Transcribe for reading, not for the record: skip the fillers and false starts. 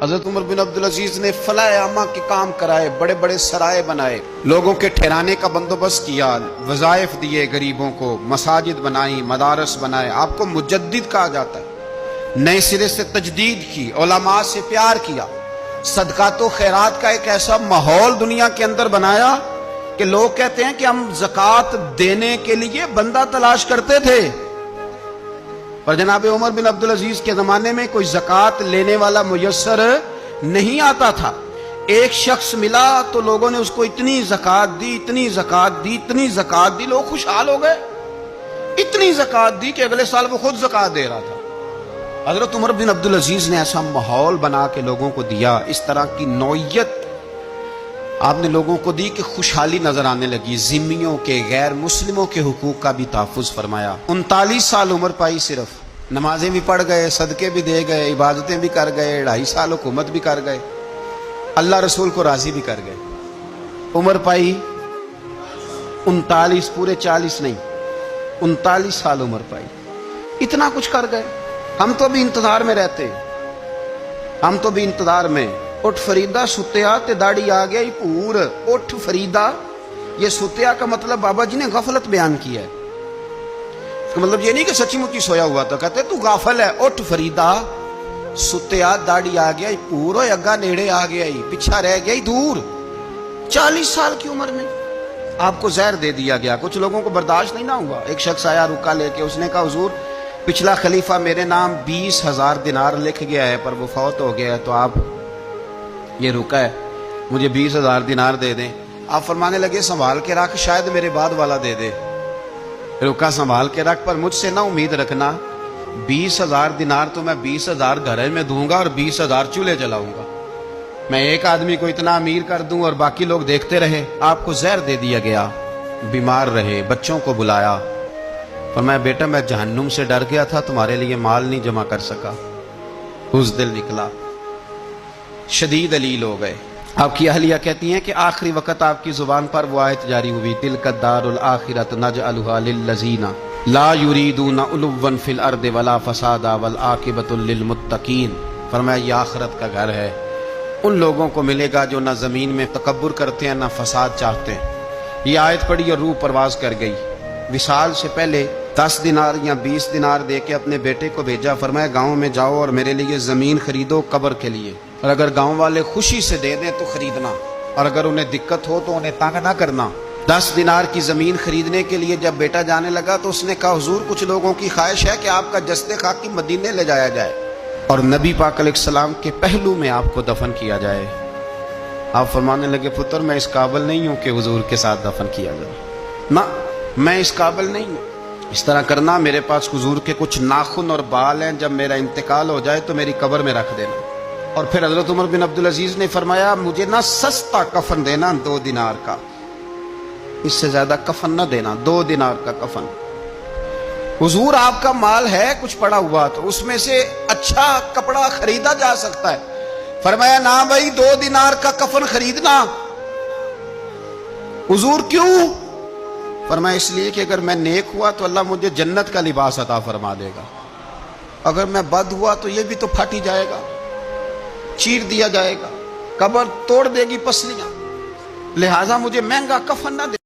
حضرت عمر بن عبدالعزیز نے فلاح عامہ کے کام کرائے، بڑے بڑے سرائے بنائے، لوگوں کے ٹھہرانے کا بندوبست کیا، وظائف دیے غریبوں کو، مساجد بنائی، مدارس بنائے۔ آپ کو مجدد کہا جاتا ہے۔ نئے سرے سے تجدید کی، علماء سے پیار کیا، صدقات و خیرات کا ایک ایسا ماحول دنیا کے اندر بنایا کہ لوگ کہتے ہیں کہ ہم زکوٰۃ دینے کے لیے بندہ تلاش کرتے تھے، پر جناب عمر بن عبدالعزیز کے زمانے میں کوئی زکوٰۃ لینے والا میسر نہیں آتا تھا۔ ایک شخص ملا تو لوگوں نے اس کو اتنی زکوٰۃ دی، اتنی زکوٰۃ دی، اتنی زکوٰۃ دی، لوگ خوشحال ہو گئے۔ اتنی زکوٰۃ دی کہ اگلے سال وہ خود زکوٰۃ دے رہا تھا۔ حضرت عمر بن عبدالعزیز نے ایسا ماحول بنا کے لوگوں کو دیا، اس طرح کی نوعیت آپ نے لوگوں کو دی کہ خوشحالی نظر آنے لگی۔ ذمیوں کے، غیر مسلموں کے حقوق کا بھی تحفظ فرمایا۔ 39 سال عمر پائی، صرف نمازیں بھی پڑھ گئے، صدقے بھی دے گئے، عبادتیں بھی کر گئے، 2.5 سال حکومت بھی کر گئے، اللہ رسول کو راضی بھی کر گئے۔ عمر پائی 39، پورے 40 نہیں، 39 سال عمر پائی، اتنا کچھ کر گئے۔ ہم تو بھی انتظار میں رہتے، ہم تو بھی انتظار میں۔ اٹھ فریدہ ستیا تے داڑھی آ گیا ہی پور۔ اٹھ فریدہ، یہ ستیا کا مطلب بابا جی نے غفلت بیان کیا ہے۔ اس کا مطلب یہ نہیں کہ سچی مچی سویا ہوا تو کہتے تو غافل ہے۔ اٹھ فریدہ ستیا داڑھی آ گیا ہی پور، اور اگا نیڑے آ گیا ہی، پیچھا رہ گیا ہی دور۔ 40 سال کی عمر میں آپ کو زہر دے دیا گیا۔ کچھ لوگوں کو برداشت نہیں نہ ہوا۔ ایک شخص آیا رکا لے کے، اس نے کہا حضور پچھلا خلیفہ میرے نام 20,000 دینار لکھ گیا ہے، پر وہ فوت ہو گیا ہے، تو آپ یہ رکا ہے، مجھے 20,000 دینار دے دیں۔ آپ فرمانے لگے سنبھال کے رکھ، شاید میرے بعد والا دے دے۔ رکا سنبھال کے رکھ، پر مجھ سے نہ امید رکھنا 20,000 دینار تو میں 20,000 گھر میں دوں گا اور 20,000 چولہے جلاؤں گا۔ میں ایک آدمی کو اتنا امیر کر دوں اور باقی لوگ دیکھتے رہے۔ آپ کو زہر دے دیا گیا، بیمار رہے، بچوں کو بلایا، فرمایا بیٹا میں جہنم سے ڈر گیا تھا، تمہارے لیے مال نہیں جمع کر سکا۔ اس دل نکلا، شدید علیل ہو گئے۔ آپ کی اہلیہ کہتی ہیں کہ آخری وقت آپ کی زبان پر وہ آیت جاری ہوئی، تلک الدار الآخرۃ نجعلھا للذین لا یریدون علوا فی الارض ولا فسادا والعاقبۃ للمتقین۔ فرمایا یہ آخرت کا گھر ہے، ان لوگوں کو ملے گا جو نہ زمین میں تکبر کرتے ہیں نہ فساد چاہتے ہیں۔ یہ آیت پڑھی اور روح پرواز کر گئی۔ وصال سے پہلے 10 دینار یا 20 دینار دے کے اپنے بیٹے کو بھیجا، فرمایا گاؤں میں جاؤ اور میرے لیے زمین خریدو قبر کے لیے، اور اگر گاؤں والے خوشی سے دے دیں تو خریدنا، اور اگر انہیں دقت ہو تو انہیں تنگ نہ کرنا۔ 10 دینار کی زمین خریدنے کے لیے جب بیٹا جانے لگا تو اس نے کہا حضور کچھ لوگوں کی خواہش ہے کہ آپ کا جسد خاکی مدینے لے جایا جائے اور نبی پاک علیہ السلام کے پہلو میں آپ کو دفن کیا جائے۔ آپ فرمانے لگے پتر میں اس قابل نہیں ہوں کہ حضور کے ساتھ دفن کیا جائے، نہ میں اس قابل نہیں ہوں۔ اس طرح کرنا، میرے پاس حضور کے کچھ ناخن اور بال ہیں، جب میرا انتقال ہو جائے تو میری قبر میں رکھ دینا۔ اور پھر حضرت عمر بن عبدالعزیز نے فرمایا مجھے نہ سستا کفن دینا 2 دینار کا، اس سے زیادہ کفن نہ دینا، 2 دینار کا کفن۔ حضور آپ کا مال ہے کچھ پڑا ہوا تو اس میں سے اچھا کپڑا خریدا جا سکتا ہے۔ فرمایا نہ بھائی 2 دینار کا کفن خریدنا۔ حضور کیوں؟ فرمایا اس لیے کہ اگر میں نیک ہوا تو اللہ مجھے جنت کا لباس عطا فرما دے گا، اگر میں بد ہوا تو یہ بھی تو پھٹ ہی جائے گا، چیر دیا جائے گا، قبر توڑ دے گی پسلیاں، لہٰذا مجھے مہنگا کفن نہ دے۔